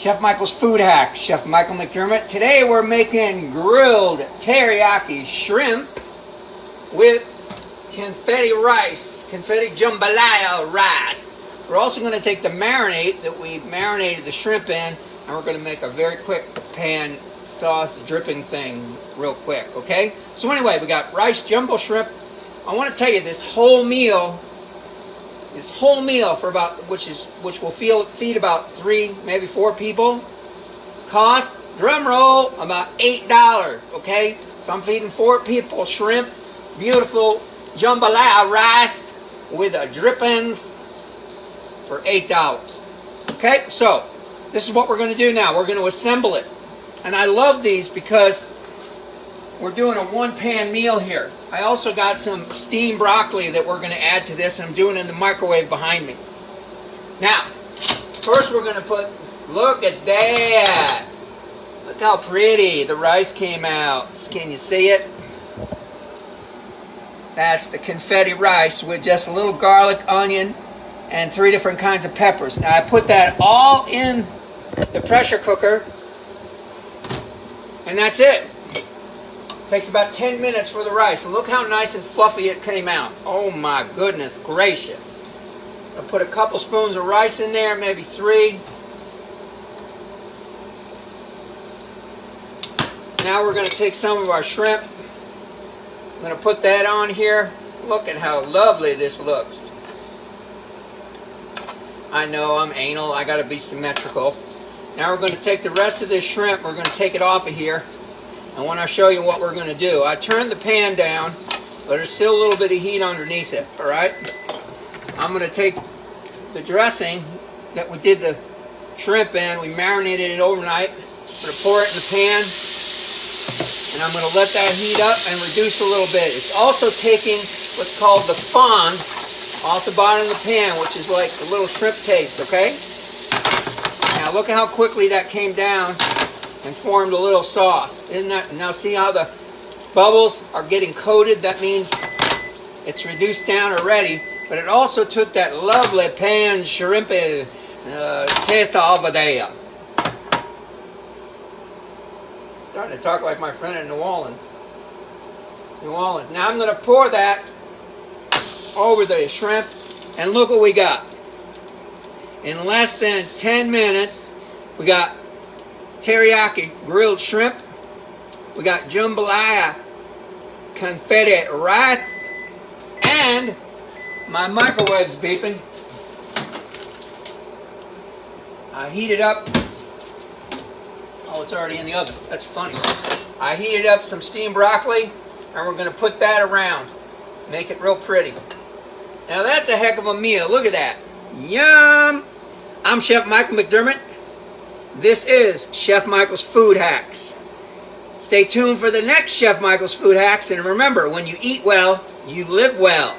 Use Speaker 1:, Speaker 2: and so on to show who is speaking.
Speaker 1: Chef Michael's Food Hacks. Chef Michael McDermott. Today we're making grilled teriyaki shrimp with confetti rice, confetti jambalaya rice. We're also going to take the marinade that we marinated the shrimp in, and we're going to make a very quick pan sauce dripping thing real quick, okay? So anyway, we got rice, jumbo shrimp. I want to tell you this whole meal for about, which will feed about 3, maybe 4 people, cost, drum roll, about $8, okay? So I'm feeding 4 people shrimp, beautiful jambalaya rice with drippings for $8. Okay, so this is what we're going to do now. We're going to assemble it. And I love these because we're doing a one-pan meal here. I also got some steamed broccoli that we're going to add to this, and I'm doing it in the microwave behind me. Now, first we're going to put, look at that. Look how pretty the rice came out. Can you see it? That's the confetti rice with just a little garlic, onion, and 3 different kinds of peppers. Now I put that all in the pressure cooker, and that's it. Takes about 10 minutes for the rice, and look how nice and fluffy it came out. Oh my goodness gracious. I'll put a couple spoons of rice in there, maybe 3. Now we're going to take some of our shrimp. I'm going to put that on here. Look at how lovely this looks. I know I'm anal, I got to be symmetrical. Now we're going to take the rest of this shrimp, we're going to take it off of here. I want to show you what we're going to do. I turned the pan down, but there's still a little bit of heat underneath it, all right? I'm going to take the dressing that we did the shrimp in. We marinated it overnight. I'm going to pour it in the pan, and I'm going to let that heat up and reduce a little bit. It's also taking what's called the fond off the bottom of the pan, which is like a little shrimp taste, okay? Now look at how quickly that came down and formed a little sauce. Isn't that? Now see how the bubbles are getting coated? That means it's reduced down already, but it also took that lovely pan shrimp taste over there. Starting to talk like my friend in New Orleans. Now I'm going to pour that over the shrimp, and look what we got. In less than 10 minutes, we got teriyaki grilled shrimp, we got jambalaya confetti rice, and my microwave's beeping. I heated up, oh, it's already in the oven, that's funny. I heated up some steamed broccoli, and we're going to put that around, make it real pretty. Now that's a heck of a meal, look at that. Yum! I'm Chef Michael McDermott. This is Chef Michael's Food Hacks. Stay tuned for the next Chef Michael's Food Hacks, and remember, when you eat well, you live well.